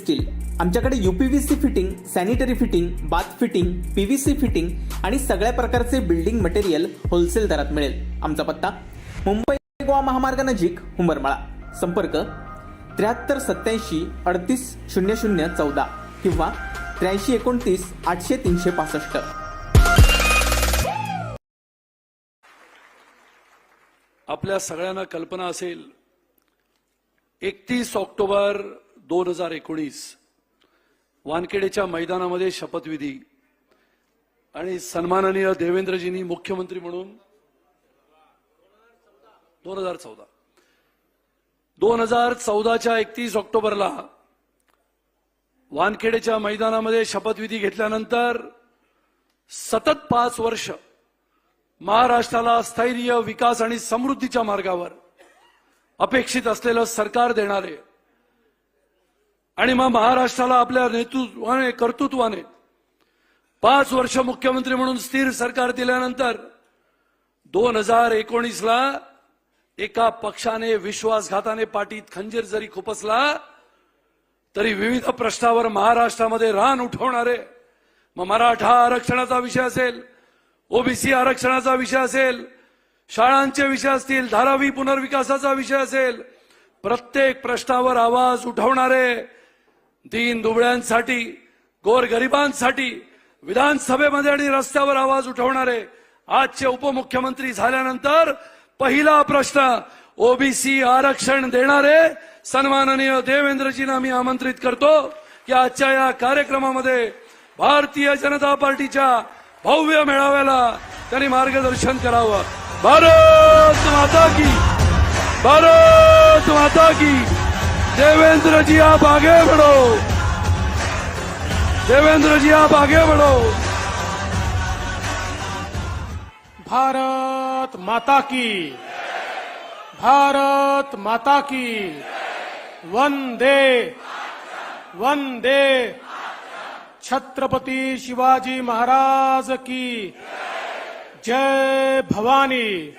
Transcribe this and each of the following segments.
Steel. आमच्याकडे UPVC fitting, sanitary fitting, bath fitting, PVC fitting आणि सगळ्या प्रकारचे बिल्डिंग मटेरियल होलसेल दरात मिळेल। आमचा पत्ता मुंबई गोवा महामार्ग नजीक हुंबरमाळा। संपर्क 73 87 38 00 14 किंवा 83 29 800 365। आपल्या सगळ्यांना कल्पना असेल 31 ऑक्टोबर 2019 वानखेडेच्या मैदानामध्ये शपथविधी आणि सन्माननीय देवेंद्रजींनी मुख्यमंत्री म्हणून 2014च्या 31 ऑक्टोबरला वानखेडेच्या मैदानामध्ये शपथविधी घेतल्यानंतर सतत 5 वर्ष महाराष्ट्राला स्थैर्य, विकास आणि समृद्धीच्या मार्गावर अपेक्षित असलेलं सरकार देणारे आणि मग महाराष्ट्राला आपल्या नेतृत्वाने, कर्तृत्वाने 5 वर्ष मुख्यमंत्री म्हणून स्थिर सरकार दिल्यानंतर 2019ला एका पक्षाने विश्वासघाताने पाठीत खंजीर जरी खुपसला तरी विविध प्रश्नावर महाराष्ट्रामध्ये रान उठवणारे, मग मराठा आरक्षणाचा विषय असेल, ओबीसी आरक्षणाचा विषय असेल, शाळांचे विषय असतील, धारावी पुनर्विकासाचा विषय असेल, प्रत्येक प्रश्नावर आवाज उठवणारे, दीन दुबळ्यांसाठी, गोरगरिबांसाठी विधानसभेमध्ये आणि रस्त्यावर आवाज उठवणारे आजचे उपमुख्यमंत्री झाल्यानंतर पहिला प्रश्न ओबीसी आरक्षण देणारे सन्माननीय देवेंद्रजींना मी आमंत्रित करतो की आजच्या या कार्यक्रमामध्ये भारतीय जनता पार्टीच्या भव्य मेळाव्याला त्यांनी मार्गदर्शन करावं। भारत माता की, भारत माता की। देवेंद्र जी आप आगे बढ़ो, देवेंद्र जी आप आगे बढ़ो। भारत माता की, भारत माता की। वंदे वंदे छत्रपति शिवाजी महाराज की जय भवानी,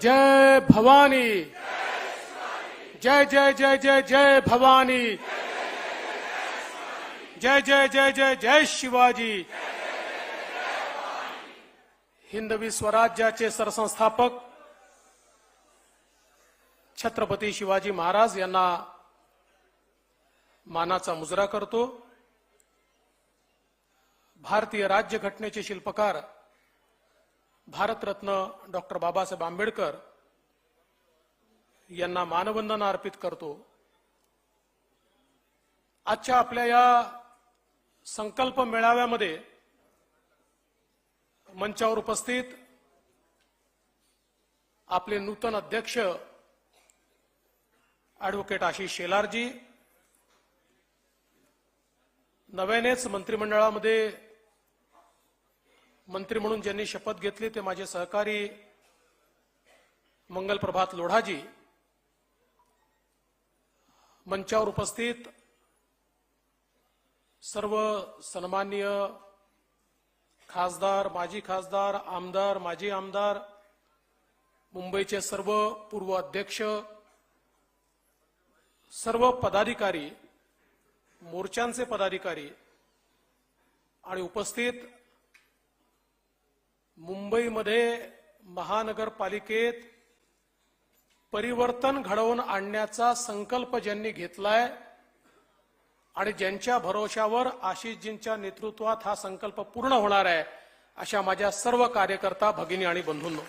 जय भवानी, जय जय जय जय जय भवानी, जय जय जय जय जय शिवाजी। हिंदवी स्वराज्याचे सरसंस्थापक छत्रपती शिवाजी महाराज यांना मानाचा मुजरा करतो। भारतीय राज्यघटनेचे शिल्पकार भारतरत्न डॉक्टर बाबासाहेब आंबेडकर यांना मानवंदना अर्पित करतो। आजच्या आपल्या या संकल्प मेळाव्यामध्ये मंचावर उपस्थित आपले नूतन अध्यक्ष ॲडव्होकेट आशिष शेलारजी, नव्यानेच मंत्रिमंडळामध्ये मंत्री म्हणून ज्यांनी शपथ घेतली ते माझे सहकारी मंगलप्रभात लोढाजी, मंचावर उपस्थित सर्व सन्माननीय खासदार, माजी खासदार, आमदार, माजी आमदार, मुंबईचे सर्व पूर्व अध्यक्ष, सर्व पदाधिकारी, मोर्चांचे पदाधिकारी आणि उपस्थित मुंबईमध्ये महानगरपालिकेत परिवर्तन घडवून आणण्याचा संकल्प ज्यांनी घेतलाय आणि ज्यांच्या भरोशावर आशिषजींच्या नेतृत्वात हा संकल्प पूर्ण होणार आहे अशा माझ्या सर्व कार्यकर्ता भगिनी आणि बंधूंनो,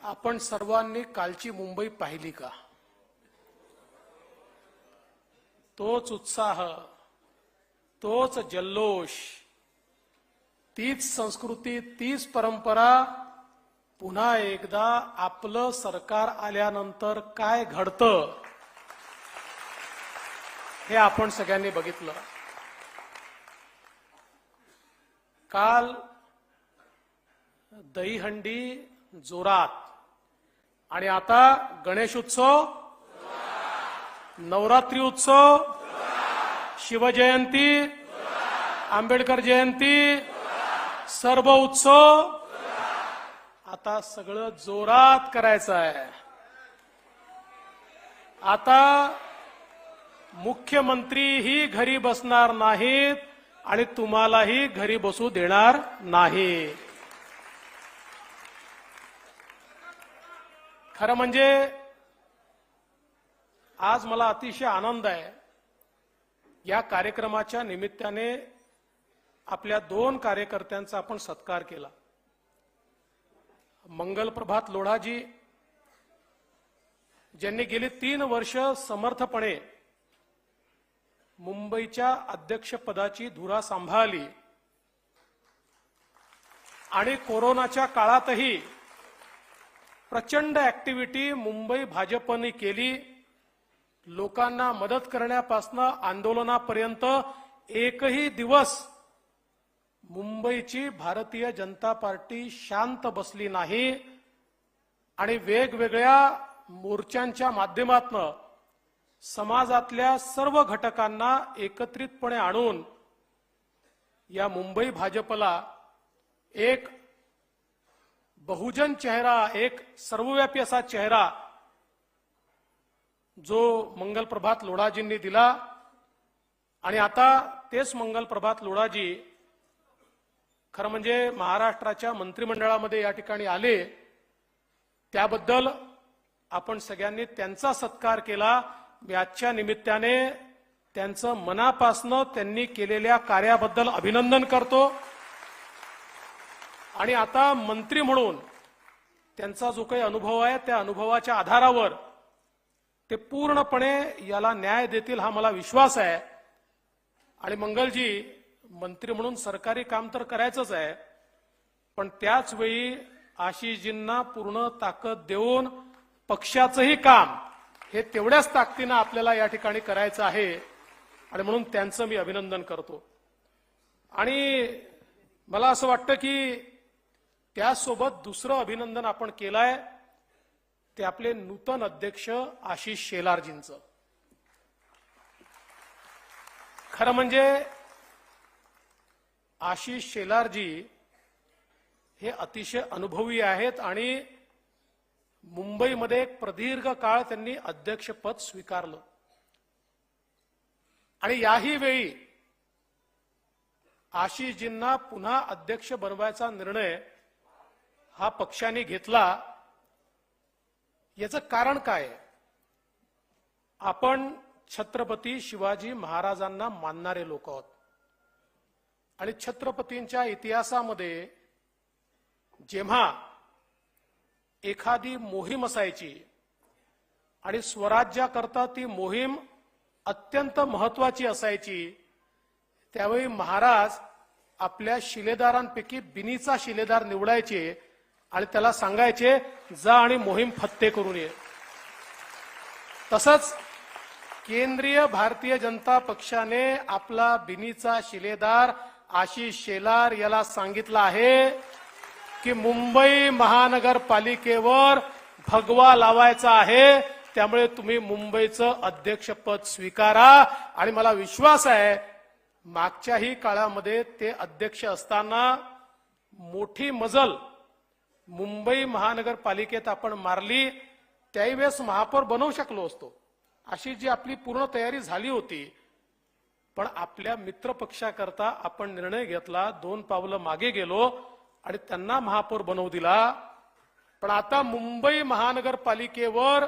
आपण सर्वांनी कालची मुंबई पाहिली का? तोच उत्साह, तोच जल्लोष, तीच संस्कृती, तीच परंपरा पुन्हा एकदा आपलं सरकार आल्यानंतर काय घडतं हे आपण सगळ्यांनी बघितलं। काल दहीहंडी जोरात आणि आता गणेश उत्सव, नवरात्री उत्सव, शिवजयंती, आंबेडकर जयंती, सर्व उत्सव आता सगळं जोरात करायचं आहे। आता मुख्यमंत्रीही घरी बसणार नाहीत आणि तुम्हालाही घरी बसू देणार नाही. खरं म्हणजे आज मला अतिशय आनंद आहे. या कार्यक्रमाच्या निमित्ताने आपल्या 2 कार्यकर्त्यांचा आपण सत्कार केला. मंगलप्रभात लोढाजी ज्यांनी गेली 3 वर्ष समर्थपणे मुंबईच्या अध्यक्षपदाची धुरा सांभाळली आणि कोरोनाच्या काळातही प्रचंड ऍक्टिव्हिटी मुंबई भाजपने केली. लोकांना मदत करण्यापासून आंदोलनापर्यंत एकही दिवस मुंबईची भारतीय जनता पार्टी शांत बसली नाही आणि वेगवेगळ्या मोर्चांच्या माध्यमातून समाजातल्या सर्व घटकांना एकत्रितपणे आणून या मुंबई भाजपला एक बहुजन चेहरा, एक सर्वव्यापी असा चेहरा जो मंगलप्रभात लोढाजींनी दिला. आणि आता तेच मंगलप्रभात लोढाजी खरं म्हणजे महाराष्ट्राच्या मंत्रिमंडळामध्ये या ठिकाणी आले. त्याबद्दल आपण सगळ्यांनी त्यांचा सत्कार केला. मी आजच्या निमित्ताने त्यांचं मनापासनं त्यांनी केलेल्या कार्याबद्दल अभिनंदन करतो. आणि आता मंत्री म्हणून त्यांचा जो काही अनुभव आहे त्या अनुभवाच्या आधारावर ते पूर्णपणे याला न्याय देतील हा मला विश्वास आहे. आणि मंगलजी, मंत्री म्हणून सरकारी काम तर करायचंच आहे, पण त्याच वेळी आशिषजींना पूर्ण ताकद देऊन पक्षाचंही काम हे तेवढ्याच ताकदीनं आपल्याला या ठिकाणी करायचं आहे. आणि म्हणून त्यांचं मी अभिनंदन करतो. आणि मला असं वाटतं की त्यासोबत दुसरं अभिनंदन आपण केलंय ते आपले नूतन अध्यक्ष आशिष शेलारजींचं. खरं म्हणजे आशिष शेलारजी हे अतिशय अनुभवी आहेत आणि मुंबईमध्ये एक प्रदीर्घ काळ त्यांनी अध्यक्षपद स्वीकारलं. आणि याही वेळी आशिषजींना पुन्हा अध्यक्ष बनवायचा निर्णय हा पक्षाने घेतला. याचं कारण काय आहे? आपण छत्रपती शिवाजी महाराजांना मानणारे लोक आहोत आणि छत्रपतींच्या इतिहासामध्ये जेव्हा एखादी मोहीम असायची आणि स्वराज्याकरता ती मोहीम अत्यंत महत्वाची असायची, त्यावेळी महाराज आपल्या शिलेदारांपैकी बिनीचा शिलेदार निवडायचे आणि त्याला सांगायचे जा आणि मोहीम फत्ते करून ये. तसंच केंद्रीय भारतीय जनता पक्षाने आपला बिनीचा शिलेदार आशिष शेलार याला सांगितलं आहे की मुंबई महानगरपालिकेवर भगवा लावायचा आहे, त्यामुळे तुम्ही मुंबईचं अध्यक्षपद स्वीकारा. आणि मला विश्वास आहे मागच्याही काळामध्ये ते अध्यक्ष असताना मोठी मजल मुंबई महानगरपालिकेत आपण मारली, त्यावेळेस महापौर बनवू शकलो असतो. अशी जी आपली पूर्ण तयारी झाली होती, पण आपल्या मित्रपक्षाकरता आपण निर्णय घेतला, 2 पावलं मागे गेलो आणि त्यांना महापौर बनवू दिला. पण आता मुंबई महानगरपालिकेवर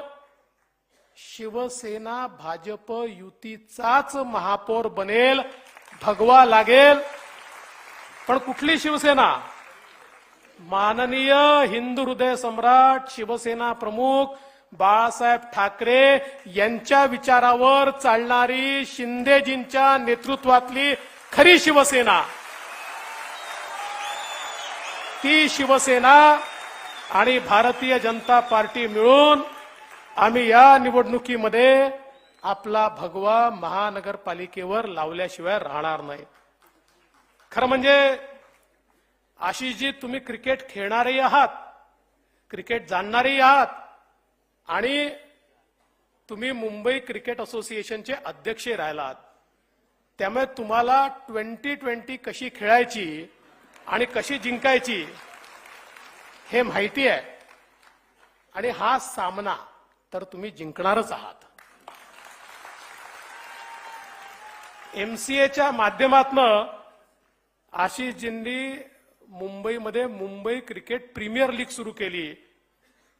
शिवसेना भाजप युतीचाच महापौर बनेल, भगवा लागेल. पण कुठली शिवसेना? माननीय हिंदू हृदय सम्राट शिवसेना प्रमुख बाळासाहेब ठाकरे यांच्या विचारावर चालणारी शिंदेजींच्या नेतृत्वातली खरी शिवसेना. ती शिवसेना आणि भारतीय जनता पार्टी मिळून आम्ही या निवडणुकीमध्ये आपला भगवा महानगरपालिकेवर लावल्याशिवाय राहणार नाही. खरं म्हणजे आशिषजी, तुम्ही क्रिकेट खेळणारेही आहात, क्रिकेट जाणणारेही आहात आणि तुम्ही मुंबई क्रिकेट असोसिएशनचे अध्यक्ष राहिला आहात. त्यामुळे तुम्हाला 2020 कशी खेळायची आणि कशी जिंकायची हे माहिती आहे. आणि हा सामना तर तुम्ही जिंकणारच आहात. MCAच्या माध्यमातनं आशिषजींनी मुंबईमध्ये मुंबई क्रिकेट प्रीमियर लीग सुरू केली,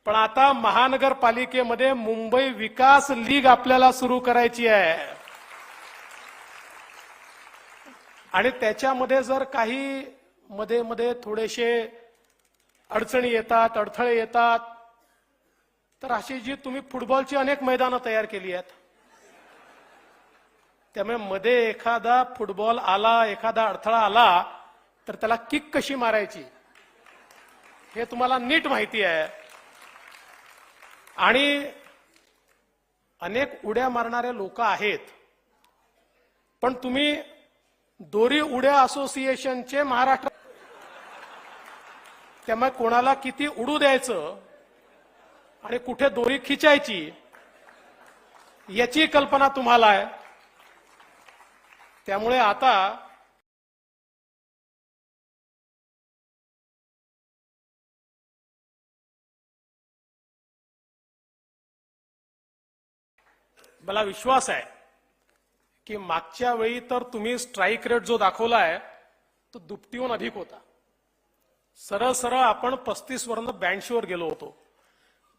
पण आता महानगरपालिकेमध्ये मुंबई विकास लीग आपल्याला सुरू करायची आहे. आणि त्याच्यामध्ये जर काही मध्ये मध्ये थोडेसे अडचणी येतात, अडथळे येतात, तर आशिषजी तुम्ही फुटबॉलची अनेक मैदानं तयार केली आहेत. त्यामुळे मध्ये एखादा फुटबॉल आला, एखादा अडथळा आला तर त्याला किक कशी मारायची हे तुम्हाला नीट माहिती आहे. आणि अनेक उड्या मारणारे लोक आहेत, पण तुम्ही दोरी उड्या असोसिएशनचे महाराष्ट्र, त्यामुळे कोणाला किती उडू द्यायचं आणि कुठे दोरी खिचायची याची कल्पना तुम्हाला आहे. त्यामुळे आता मला विश्वास आहे की मागच्या वेळी तर तुम्ही स्ट्राईक रेट जो दाखवलाय तो दुपटीहून अधिक होता. सरळ सरळ आपण 35 वरून 82 वर गेलो होतो.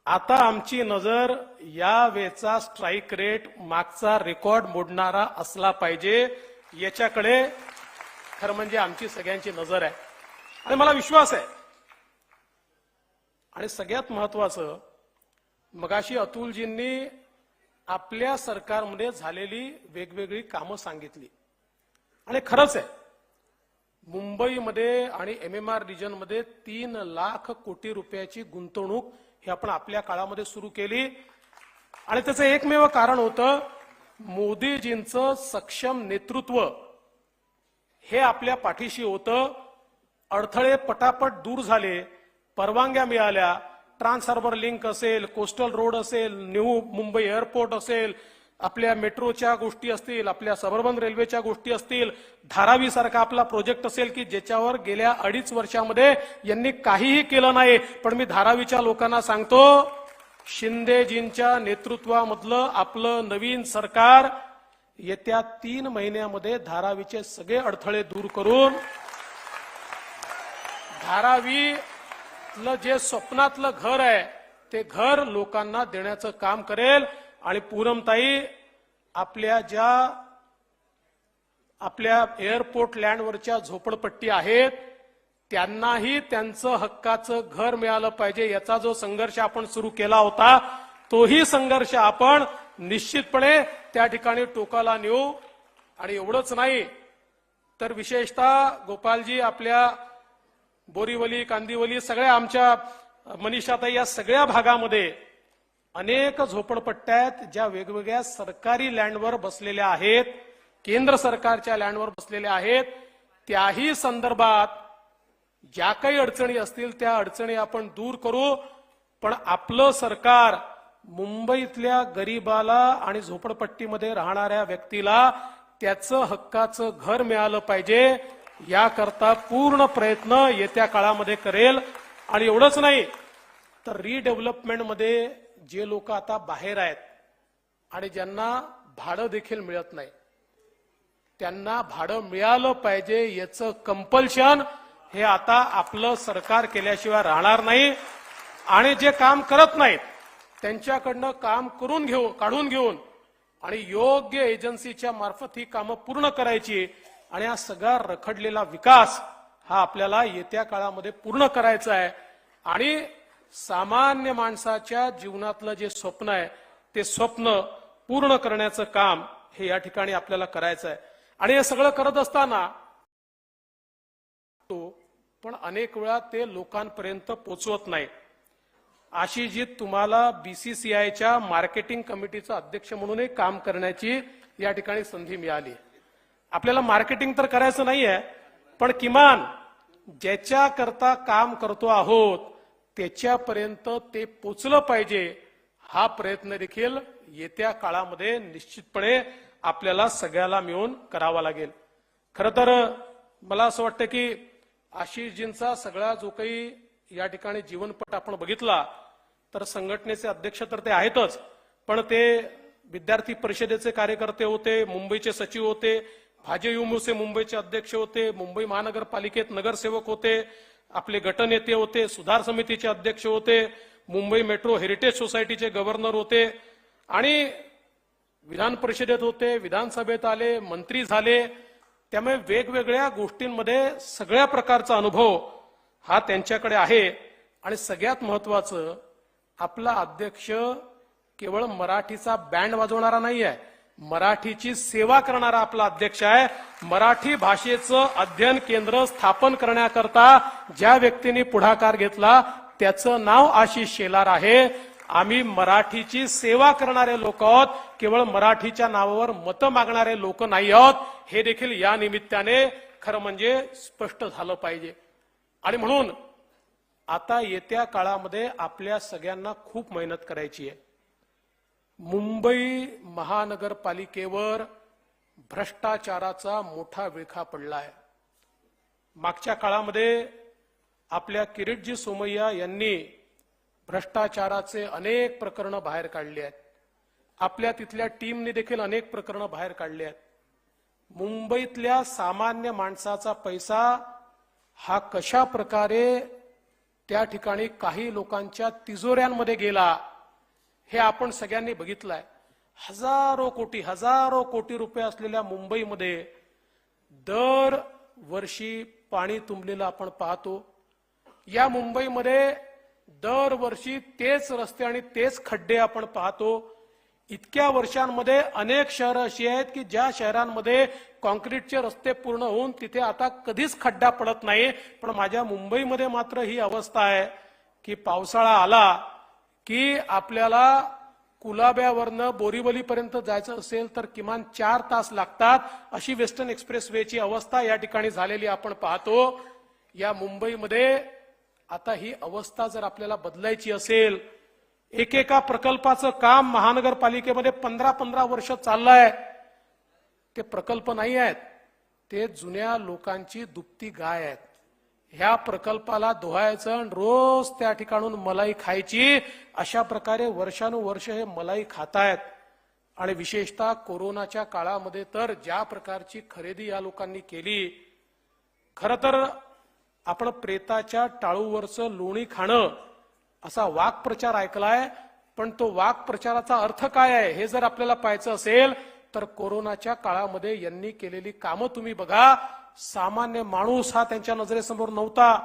आता आमची नजर या वेळचा स्ट्राईक रेट मागचा रेकॉर्ड मोडणारा असला पाहिजे याच्याकडे खरं म्हणजे आमची सगळ्यांची नजर आहे आणि मला विश्वास आहे. आणि सगळ्यात महत्वाचं, मगाशी अतुलजींनी आपल्या सरकारमध्ये झालेली वेगवेगळी कामं सांगितली आणि खरंच आहे, मुंबईमध्ये आणि MMR रिजनमध्ये 3 लाख कोटी रुपयाची गुंतवणूक ही आपण आपल्या काळामध्ये सुरू केली. आणि त्याचं एकमेव कारण होतं मोदीजींचं सक्षम नेतृत्व हे आपल्या पाठीशी होतं. अडथळे पटापट दूर झाले, परवानग्या मिळाल्या. ट्रान्स हार्बर लिंक असेल, कोस्टल रोड असेल, न्यू मुंबई एअरपोर्ट असेल, आपल्या मेट्रोच्या गोष्टी असतील, आपल्या सबअर्बन रेल्वेच्या गोष्टी असतील, धारावी सारखा आपला प्रोजेक्ट असेल की ज्याच्यावर गेल्या 2.5 वर्षामध्ये यांनी काहीही केलं नाही. पण मी धारावीच्या लोकांना सांगतो, शिंदेजींच्या नेतृत्वामधलं आपलं नवीन सरकार येत्या 3 महिन्यामध्ये धारावीचे सगळे अडथळे दूर करून धारावीतलं जे स्वप्नातलं घर आहे ते घर लोकांना देण्याचं काम करेल. आणि पूनमताई, आपल्या एअरपोर्ट लँडवरच्या झोपडपट्टी आहेत त्यांनाही त्यांचं हक्काचं घर मिळालं पाहिजे याचा जो संघर्ष आपण सुरू केला होता तोही संघर्ष आपण निश्चितपणे त्या ठिकाणी टोकाला नेऊ. आणि एवढंच नाही तर विशेषतः गोपालजी, आपल्या बोरीवली, कांदिवली, सगळ्या आमच्या मनीषाताई, या सगळ्या भागामध्ये अनेक झोपडपट्ट्या आहेत ज्या वेगवेगळ्या सरकारी लँडवर बसलेल्या आहेत, केंद्र सरकारच्या लँडवर बसलेल्या आहेत. त्याही संदर्भात ज्या काही अडचणी असतील त्या अडचणी आपण दूर करू. पण आपलं सरकार मुंबईतल्या गरीबाला आणि झोपडपट्टीमध्ये राहणाऱ्या व्यक्तीला त्याचं हक्काचं घर मिळालं पाहिजे याकरता पूर्ण प्रयत्न येत्या काळामध्ये करेल. आणि एवढंच नाही तर रिडेव्हलपमेंटमध्ये जे लोक आता बाहेर आहेत आणि ज्यांना भाडं देखील मिळत नाही त्यांना भाडं मिळालं पाहिजे याचं कंपल्शन हे आता आपलं सरकार केल्याशिवाय राहणार नाही. आणि जे काम करत नाहीत त्यांच्याकडनं काम काढून घेऊन आणि योग्य एजन्सीच्या मार्फत ही कामं पूर्ण करायची. आणि हा सगळा रखडलेला विकास हा आपल्याला येत्या काळामध्ये पूर्ण करायचा आहे. आणि सामान्य माणसाच्या जीवनातलं जे स्वप्न आहे ते स्वप्न पूर्ण करण्याचं काम हे या ठिकाणी आपल्याला करायचं आहे. आणि हे सगळं करत असताना पण अनेक वेळा ते लोकांपर्यंत पोचवत नाही. आशिषजी, तुम्हाला BCCIच्या मार्केटिंग कमिटीचा अध्यक्ष म्हणूनही काम करण्याची या ठिकाणी संधी मिळाली. आपल्याला मार्केटिंग तर करायचं नाहीये, पण किमान ज्याच्याकरता काम करतो आहोत त्याच्यापर्यंत ते पोचलं पाहिजे हा प्रयत्न देखील येत्या काळामध्ये निश्चितपणे आपल्याला सगळ्याला मिळून करावा लागेल. खरं तर मला असं वाटतं की आशिषजींचा सगळा जो काही या ठिकाणी जीवनपट आपण बघितला तर संघटनेचे अध्यक्ष तर ते आहेतच, पण ते विद्यार्थी परिषदेचे कार्यकर्ते होते, मुंबईचे सचिव होते, भाजयुमोचे मुंबईचे अध्यक्ष होते, मुंबई महानगरपालिकेत नगरसेवक होते, आपले गटनेते होते, सुधार समितीचे अध्यक्ष होते, मुंबई मेट्रो हेरिटेज सोसायटीचे गव्हर्नर होते आणि विधान परिषदेत होते, विधानसभेत आले, मंत्री झाले. त्यामुळे वेगवेगळ्या गोष्टींमध्ये सगळ्या प्रकारचा अनुभव हा त्यांच्याकडे आहे. आणि सगळ्यात महत्वाचं, आपला अध्यक्ष केवळ मराठीचा बँड वाजवणारा नाही आहे, मराठीची सेवा करणारा आपला अध्यक्ष आहे. मराठी भाषेचं अध्ययन केंद्र स्थापन करण्याकरता ज्या व्यक्तींनी पुढाकार घेतला त्याचं नाव आशिष शेलार आहे. आम्ही मराठीची सेवा करणारे लोक आहोत, केवळ मराठीच्या नावावर मतं मागणारे लोक नाही आहोत. हे देखील या निमित्ताने खरं म्हणजे स्पष्ट झालं पाहिजे. आणि म्हणून आता येत्या काळामध्ये आपल्या सगळ्यांना खूप मेहनत करायची आहे. मुंबई महानगरपालिकेवर भ्रष्टाचाराचा मोठा विळखा पडला आहे. मागच्या काळामध्ये आपल्या किरीटजी सोमय्या यांनी भ्रष्टाचाराचे अनेक प्रकरणं बाहेर काढली आहेत. आपल्या तिथल्या टीमने देखील अनेक प्रकरणं बाहेर काढली आहेत. मुंबईतल्या सामान्य माणसाचा पैसा हा कशा प्रकारे त्या ठिकाणी काही लोकांच्या तिजोऱ्यांमध्ये गेला हे आपण सगळ्यांनी बघितलंय. हजारो कोटी रुपये असलेल्या मुंबईमध्ये दर वर्षी पाणी तुंबलेलं आपण पाहतो. या मुंबईमध्ये दरवर्षी तेच रस्ते आणि तेच खड्डे आपण पाहतो. इतक्या वर्षांमध्ये अनेक शहरं अशी आहेत की ज्या शहरांमध्ये कॉन्क्रीटचे रस्ते पूर्ण होऊन तिथे आता कधीच खड्डा पडत नाही. पण माझ्या मुंबईमध्ये मात्र ही अवस्था आहे की पावसाळा आला की आपल्याला कुलाब्यावरनं बोरीवलीपर्यंत जायचं असेल तर किमान 4 तास लागतात. अशी वेस्टर्न एक्सप्रेसवेची अवस्था या ठिकाणी झालेली आपण पाहतो. या मुंबईमध्ये आता ही अवस्था जर आपल्याला बदलायची असेल, एकेका प्रकल्पाचं काम महानगरपालिकेमध्ये 15 वर्ष चाललंय. ते प्रकल्प नाही आहेत, ते जुन्या लोकांची दुभती गाय आहेत. ह्या प्रकल्पाला धुवायचं आणि रोज त्या ठिकाणून मलाई खायची, अशा प्रकारे वर्षानुवर्ष हे मलाई खातायत. आणि विशेषतः कोरोनाच्या काळामध्ये तर ज्या प्रकारची खरेदी या लोकांनी केली, खरं तर आपण प्रेताच्या टाळूवरचं लोणी खाणं असा वाक्प्रचार ऐकलाय. पण तो वाक्प्रचाराचा अर्थ काय आहे हे जर आपल्याला पाहायचं असेल तर कोरोनाच्या काळामध्ये यांनी केलेली कामं तुम्ही बघा. सामान्य माणूस हा त्यांच्या नजरेसमोर नव्हता.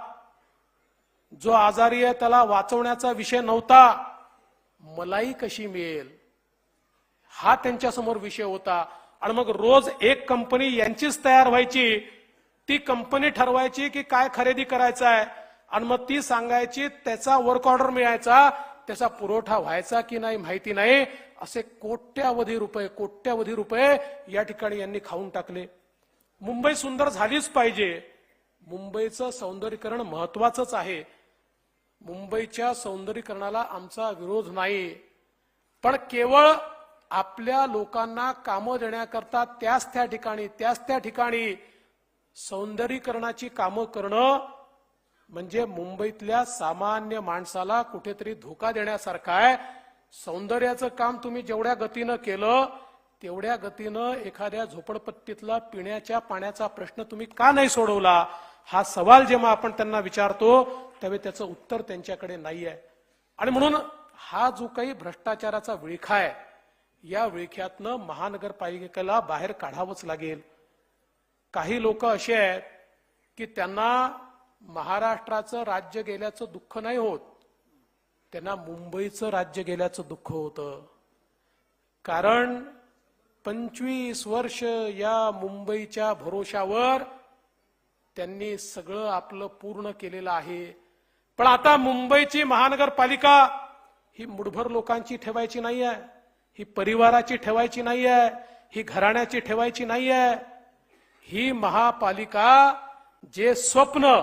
जो आजारी आहे त्याला वाचवण्याचा विषय नव्हता. मलाई कशी मिळेल हा त्यांच्यासमोर विषय होता. आणि मग रोज एक कंपनी यांचीच तयार व्हायची. ती कंपनी ठरवायची की काय खरेदी करायचं आहे आणि मग ती सांगायची, त्याचा वर्क ऑर्डर मिळायचा, त्याचा पुरवठा व्हायचा की नाही माहिती नाही. असे कोट्यावधी रुपये या ठिकाणी यांनी खाऊन टाकले. मुंबई सुंदर झालीच पाहिजे. मुंबईचं सौंदर्यीकरण महत्वाचंच आहे. मुंबईच्या सौंदर्यीकरणाला आमचा विरोध नाही. पण केवळ आपल्या लोकांना कामं देण्याकरता त्याच त्या ठिकाणी सौंदर्यीकरणाची कामं करणं म्हणजे मुंबईतल्या सामान्य माणसाला कुठेतरी धोका देण्यासारखं आहे. सौंदर्याचं काम तुम्ही जेवढ्या गतीनं केलं तेवढ्या गतीनं एखाद्या झोपडपट्टीतला पिण्याच्या पाण्याचा प्रश्न तुम्ही का नाही सोडवला, हा सवाल जेव्हा आपण त्यांना विचारतो त्यावेळी त्याचं उत्तर त्यांच्याकडे नाही आहे. आणि म्हणून हा जो काही भ्रष्टाचाराचा विळखा आहे, या विळख्यातनं महानगरपालिकेला बाहेर काढावंच लागेल. काही लोक असे आहेत की त्यांना महाराष्ट्राचं राज्य गेल्याचं दुःख नाही होत, त्यांना मुंबईचं राज्य गेल्याचं दुःख होतं. कारण 25 वर्ष या मुंबईच्या भरोशावर त्यांनी सगळं आपलं पूर्ण केलेलं आहे. पण आता मुंबईची महानगरपालिका ही मुठभर लोकांची ठेवायची नाही आहे, ही परिवाराची ठेवायची नाही आहे, ही घराण्याची ठेवायची नाही आहे. ही महापालिका जे स्वप्न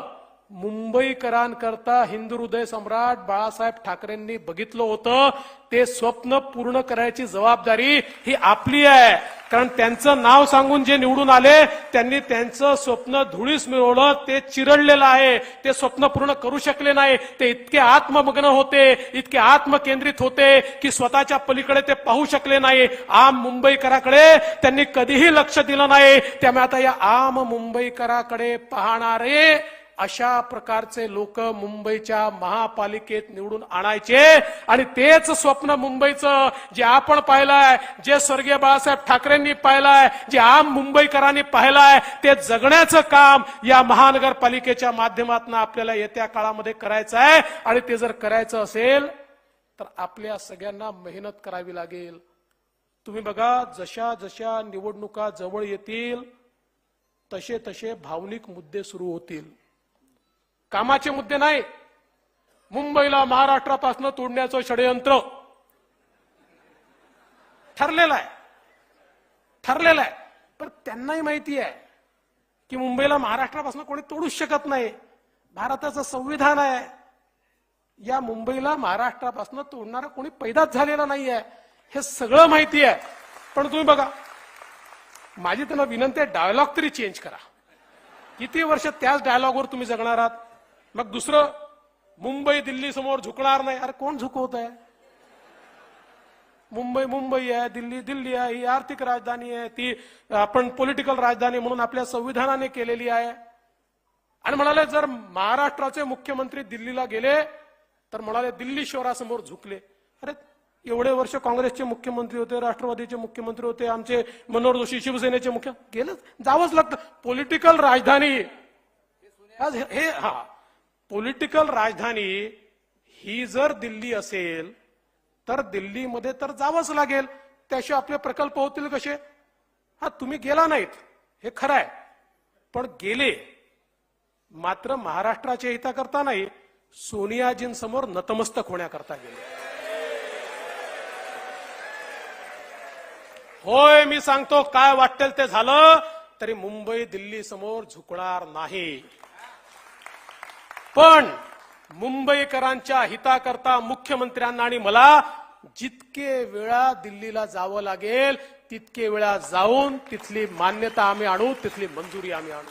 मुंबईकरांकरता हिंदू हृदय सम्राट बाळासाहेब ठाकरेंनी बघितलं होतं ते स्वप्न पूर्ण करायची जबाबदारी ही आपली आहे. कारण त्यांचं नाव सांगून जे निवडून आले त्यांनी त्यांचं स्वप्न धुळीस मिळवलं. ते चिरडलेलं आहे. ते स्वप्न पूर्ण करू शकले नाही. ते इतके आत्ममग्न होते, इतके आत्मकेंद्रित होते की स्वतःच्या पलीकडे ते पाहू शकले नाही. आम मुंबईकराकडे त्यांनी कधीही लक्ष दिलं नाही. त्यामुळे आता या आम मुंबईकराकडे पाहणारे अशा प्रकारचे लोक मुंबईच्या महापालिकेत निवडून आणायचे आणि तेच स्वप्न मुंबईचं जे आपण पाहिलंय, जे स्वर्गीय बाळासाहेब ठाकरेंनी पाहिलंय, जे आम मुंबईकरांनी पाहिलंय, ते जगण्याचं काम या महानगरपालिकेच्या माध्यमातून आपल्याला येत्या काळामध्ये करायचं आहे. आणि ते जर करायचं असेल तर आपल्या सगळ्यांना मेहनत करावी लागेल. तुम्ही बघा, जशा जशा निवडणुका जवळ येतील तसे तसे भावनिक मुद्दे सुरू होतील. कामाचे मुद्दे नाही. मुंबईला महाराष्ट्रापासून तोडण्याचं षडयंत्र ठरलेलं आहे. पण त्यांनाही माहिती आहे की मुंबईला महाराष्ट्रापासून कोणी तोडूच शकत नाही. भारताचं संविधान आहे. या मुंबईला महाराष्ट्रापासून तोडणारा कोणी पैदाच झालेला नाहीये. हे सगळं माहिती आहे. पण तुम्ही बघा, माझी त्यांना विनंती आहे, डायलॉग तरी चेंज करा. किती वर्ष त्याच डायलॉगवर तुम्ही जगणार आहात? मग दुसरं, मुंबई दिल्ली समोर झुकणार नाही. अरे कोण झुकवत आहे? मुंबई मुंबई आहे, दिल्ली दिल्ली आहे. ही आर्थिक राजधानी आहे. ती आपण पॉलिटिकल राजधानी म्हणून आपल्या संविधानाने केलेली आहे. आणि म्हणाले जर महाराष्ट्राचे मुख्यमंत्री दिल्लीला गेले तर म्हणाले दिल्ली शहरासमोर झुकले. अरे एवढे वर्ष काँग्रेसचे मुख्यमंत्री होते, राष्ट्रवादीचे मुख्यमंत्री होते, आमचे मनोहर जोशी शिवसेनेचे मुख्य, गेलं जावंच लागतं. पॉलिटिकल राजधानी आज हे पॉलिटिकल राजधानी ही जर दिल्ली असेल तर दिल्लीमध्ये तर जावंच लागेल. त्याशिवाय आपले प्रकल्प होतील कसे? तुम्ही गेला नाहीत हे खरं आहे, पण गेले मात्र महाराष्ट्राच्या हिताकरता नाही, सोनियाजींसमोर नतमस्तक होण्याकरता गेले. होय, मी सांगतो, काय वाटेल ते झालं तरी मुंबई दिल्ली समोर झुकणार नाही. पण मुंबईकरांच्या हिताकरता मुख्यमंत्र्यांना आणि मला जितके वेळा दिल्लीला जावं लागेल तितके वेळा जाऊन तिथली मान्यता आम्ही आणू, तिथली मंजुरी आम्ही आणू.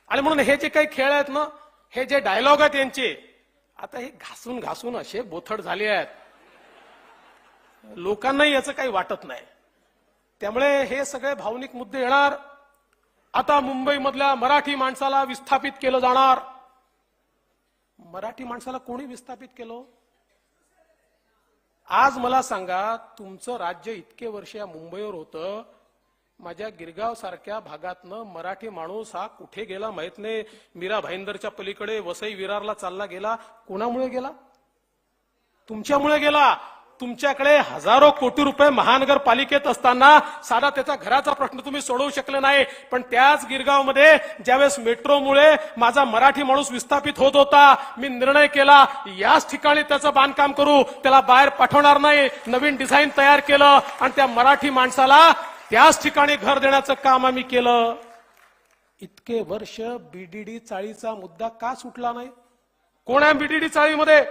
आणि म्हणून हे जे काही खेळ आहेत ना, हे जे डायलॉग आहेत यांचे, आता हे घासून घासून असे बोथट झाले आहेत. लोकांनाही याचं काही वाटत नाही. त्यामुळे हे सगळे भावनिक मुद्दे येणार. आता मुंबईमधल्या मराठी माणसाला विस्थापित केलं जाणार. मराठी माणसाला कोणी विस्थापित केलं? आज मला सांगा, तुमचं राज्य इतके वर्ष या मुंबईवर होतं. माझ्या गिरगाव सारख्या भागातनं मराठी माणूस हा कुठे गेला माहित नाही. मीरा भाईंदरच्या पलीकडे वसई विरारला चालला गेला. कोणामुळे गेला? तुमच्यामुळे गेला. तुमच्याकडे हजारो कोटी रुपये महानगरपालिकेत असताना साधा त्याचा घराचा प्रश्न तुम्ही सोडवू शकले नाही. पण त्याच गिरगावमध्ये ज्यावेळेस मेट्रोमुळे माझा मराठी माणूस विस्थापित होत होता, मी निर्णय केला याच ठिकाणी त्याचं बांधकाम करू, त्याला बाहेर पाठवणार नाही. नवीन डिझाईन तयार केलं आणि त्या मराठी माणसाला त्याच ठिकाणी घर देण्याचं काम आम्ही केलं. इतके वर्ष बीडीडी चाळीचा मुद्दा का सुटला नाही? कोण आहे बीडीडी चाळीमध्ये?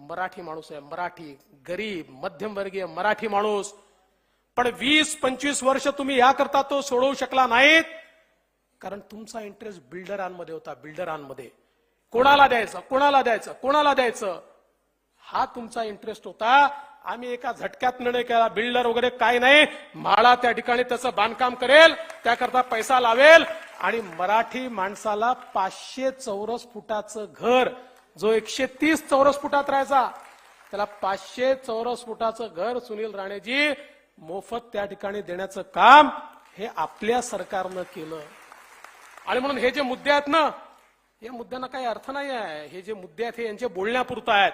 मराठी माणूस आहे. मराठी, गरीब, मध्यमवर्गीय मराठी माणूस. पण 20-25 वर्ष तुम्ही याकरता तो सोडवू शकला नाहीत, कारण तुमचा इंटरेस्ट बिल्डरांमध्ये होता. बिल्डरांमध्ये कोणाला द्यायचं, कोणाला द्यायचं, कोणाला द्यायचं, हा तुमचा इंटरेस्ट होता. आम्ही एका झटक्यात निर्णय केला, बिल्डर वगैरे काय नाही, म्हाडा त्या ठिकाणी त्याचं बांधकाम करेल, त्याकरता पैसा लावेल आणि मराठी माणसाला 500 चौरस फुटाचं घर, जो 130 चौरस फुटात राहायचा, त्याला 500 चौरस फुटाचं घर सुनील राणेजी मोफत त्या ठिकाणी देण्याचं काम हे आपल्या सरकारनं केलं. आणि म्हणून हे जे मुद्दे आहेत ना, या मुद्द्यांना काही अर्थ नाही आहे. हे जे मुद्दे आहेत हे यांचे बोलण्यापुरतं आहेत.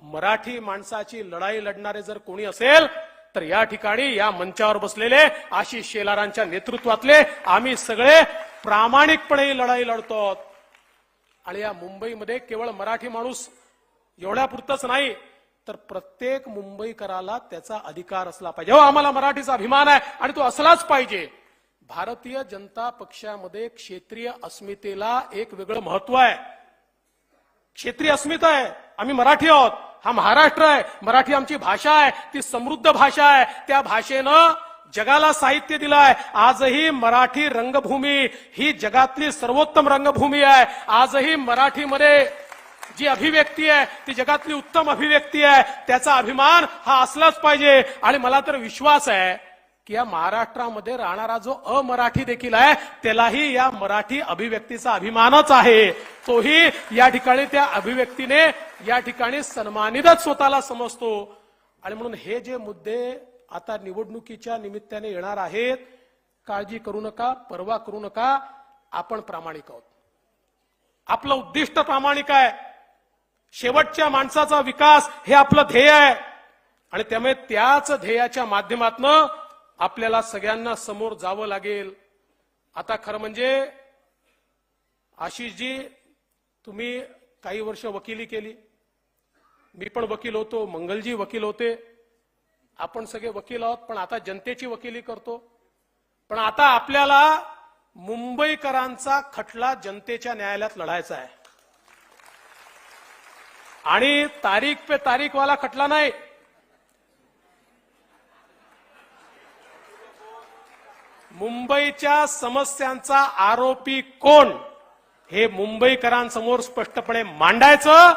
मराठी माणसाची लढाई लढणारे जर कोणी असेल तर या ठिकाणी या मंचावर बसलेले आशिष शेलारांच्या नेतृत्वातले आम्ही सगळे प्रामाणिकपणे ही लढाई लढतो. आणि या मुंबईमध्ये केवळ मराठी माणूस एवढ्यापुरतंच नाही, तर प्रत्येक मुंबईकराला त्याचा अधिकार असला पाहिजे. हो, आम्हाला मराठीचा अभिमान आहे आणि तो असलाच पाहिजे. भारतीय जनता पक्षामध्ये क्षेत्रीय अस्मितेला एक वेगळं महत्व आहे. क्षेत्रीय अस्मिता आहे. आम्ही मराठी आहोत. हा महाराष्ट्र आहे. मराठी आमची भाषा आहे. ती समृद्ध भाषा आहे. त्या भाषेनं जगाला साहित्य दिलंय. आजही मराठी रंगभूमी ही जगातली सर्वोत्तम रंगभूमी आहे. आजही मराठीमध्ये जी अभिव्यक्ती आहे ती जगातली उत्तम अभिव्यक्ती आहे. त्याचा अभिमान हा असलाच पाहिजे. आणि मला तर विश्वास आहे की या महाराष्ट्रामध्ये राहणारा जो अमराठी देखील आहे त्यालाही या मराठी अभिव्यक्तीचा अभिमानच आहे. तोही या ठिकाणी त्या अभिव्यक्तीने या ठिकाणी सन्मानितच स्वतःला समजतो. आणि म्हणून हे जे मुद्दे आता निवडणुकीच्या निमित्ताने येणार आहेत, काळजी करू नका, पर्वा करू नका. आपण प्रामाणिक आहोत. आपलं उद्दिष्ट प्रामाणिक आहे. शेवटच्या माणसाचा विकास हे आपलं ध्येय आहे. आणि त्यामुळे त्याच ध्येयाच्या माध्यमातून आपल्याला सगळ्यांना समोर जावं लागेल. आता खरं म्हणजे आशिषजी, तुम्ही काही वर्ष वकिली केली. मी पण वकील होतो. मंगलजी वकील होते. आपण सगळे वकील आहोत. पण आता जनतेची वकिली करतो. पण आता आपल्याला मुंबईकरांचा खटला जनतेच्या न्यायालयात लढायचा आहे. आणि तारीख पे तारीख वाला खटला नाही. मुंबईच्या समस्यांचा आरोपी कोण हे मुंबईकरांसमोर स्पष्टपणे मांडायचं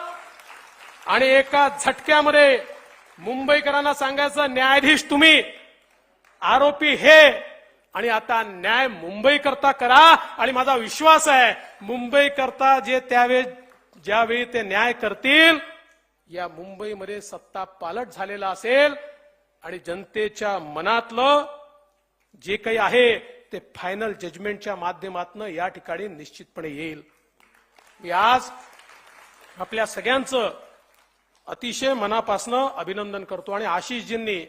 आणि एका झटक्यामध्ये मुंबईकरांना सांगायचं न्यायाधीश तुम्ही, आरोपी हे, आणि आता न्याय मुंबई करता करा. आणि माझा विश्वास आहे मुंबई करता जे ज्यावेळी ते न्याय करतील, या मुंबईमध्ये सत्ता पालट झालेला असेल आणि जनतेच्या मनातलं जे काही आहे ते फायनल जजमेंटच्या माध्यमातून या ठिकाणी निश्चितपणे येईल. मी आज आपल्या सगळ्यांचं अतिशय मनापासनं अभिनंदन करतो. आणि आशिषजींनी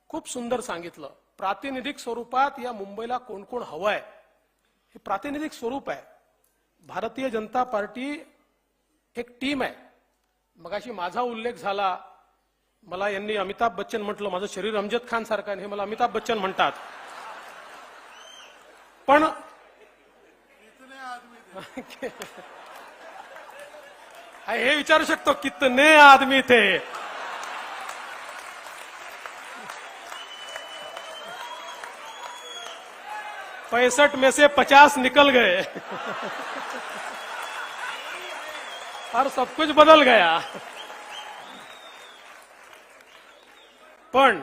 खूप सुंदर सांगितलं, प्रातिनिधिक स्वरूपात या मुंबईला कोण कोण हवंय हे प्रातिनिधिक स्वरूप आहे. भारतीय जनता पार्टी एक टीम आहे. मगाशी माझा उल्लेख झाला, मला यांनी अमिताभ बच्चन म्हटलं, माझं शरीर अमजद खान सारखं आहे, हे मला अमिताभ बच्चन म्हणतात. पण हे विचारू शकतो कितने आदमी थे. पैंसठ में से 50 निकल गए और सब कुछ बदल गया. पण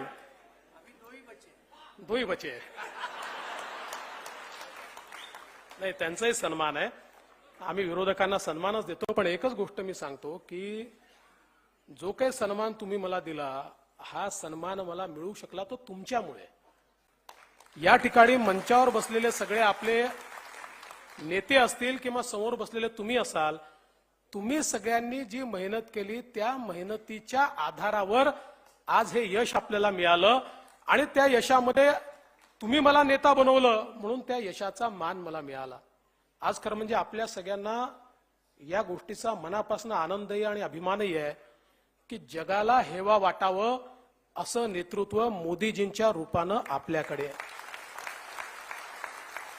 दो ही बचे. नाही, त्यांचाही सन्मान आहे. आम्ही विरोधकांना सन्मानच देतो. पण एकच गोष्ट मी सांगतो की जो काही सन्मान तुम्ही मला दिला, हा सन्मान मला मिळू शकला तो तुमच्यामुळे. या ठिकाणी मंचावर बसलेले सगळे आपले नेते असतील किंवा समोर बसलेले तुम्ही असाल, तुम्ही सगळ्यांनी जी मेहनत केली त्या मेहनतीच्या आधारावर आज हे यश आपल्याला मिळालं. आणि त्या यशामध्ये तुम्ही मला नेता बनवलं म्हणून त्या यशाचा मान मला मिळाला. आज खरं म्हणजे आपल्या सगळ्यांना या गोष्टीचा मनापासून आनंदही आणि अभिमानही आहे की जगाला हेवा वाटावं असं नेतृत्व मोदीजींच्या रूपानं आपल्याकडे आहे.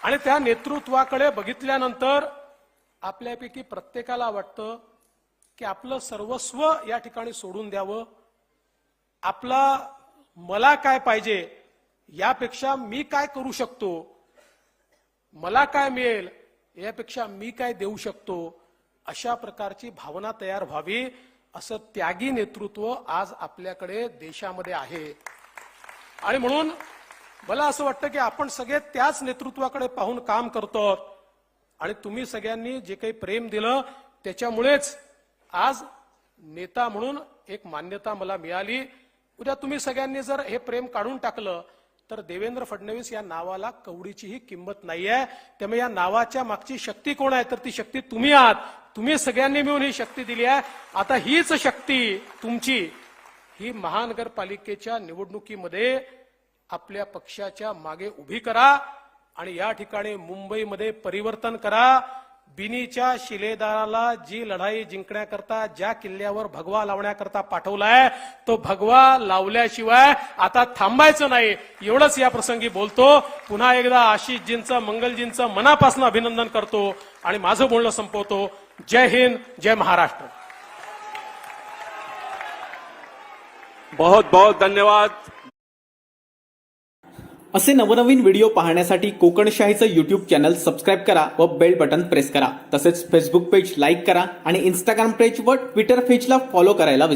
आणि त्या नेतृत्वाकडे बघितल्यानंतर आपल्यापैकी प्रत्येकाला वाटतं की आपलं सर्वस्व या ठिकाणी सोडून द्यावं. आपला मला काय पाहिजे यापेक्षा मी काय करू शकतो, मला काय मिळेल यापेक्षा मी काय देऊ शकतो, अशा प्रकारची भावना तयार व्हावी असं त्यागी नेतृत्व आज आपल्याकडे देशामध्ये आहे. आणि म्हणून मला असं वाटतं की आपण सगळे त्याच नेतृत्वाकडे पाहून काम करतो. आणि तुम्ही सगळ्यांनी जे काही प्रेम दिलं त्याच्यामुळेच आज नेता म्हणून एक मान्यता मला मिळाली. उद्या तुम्ही सगळ्यांनी जर हे प्रेम काढून टाकलं तर देवेंद्र फडणवीस या नावाला कवडीचीही किंमत नाहीये. त्यामुळे या नावाच्या मागची शक्ती कोण आहे तर ती शक्ती तुम्ही आहात. तुम्ही सगळ्यांनी मिळून ही शक्ती दिली आहे. आता हीच शक्ती तुमची ही महानगरपालिकेच्या निवडणुकीमध्ये आपल्या पक्षाच्या मागे उभी करा आणि या ठिकाणी मुंबईमध्ये परिवर्तन करा. बिनीच्या शिलेदाराला जी लढाई जिंकण्याकरता ज्या किल्ल्यावर भगवा लावण्याकरता पाठवलाय तो भगवा लावल्याशिवाय आता थांबायचं नाही एवढंच या प्रसंगी बोलतो. पुन्हा एकदा आशिषजींचं मंगलजींचं मनापासून अभिनंदन करतो आणि माझं बोलणं संपवतो. जय हिंद, जय महाराष्ट्र. बहुत बहुत धन्यवाद. असे नवनवीन व्हिडिओ पाहण्यासाठी कोकणशाहीचं यूट्यूब चॅनल सबस्क्राईब करा व बेल बटन प्रेस करा. तसेच फेसबुक पेज लाईक करा आणि इंस्टाग्राम पेज व ट्विटर पेजला फॉलो करायला विसरू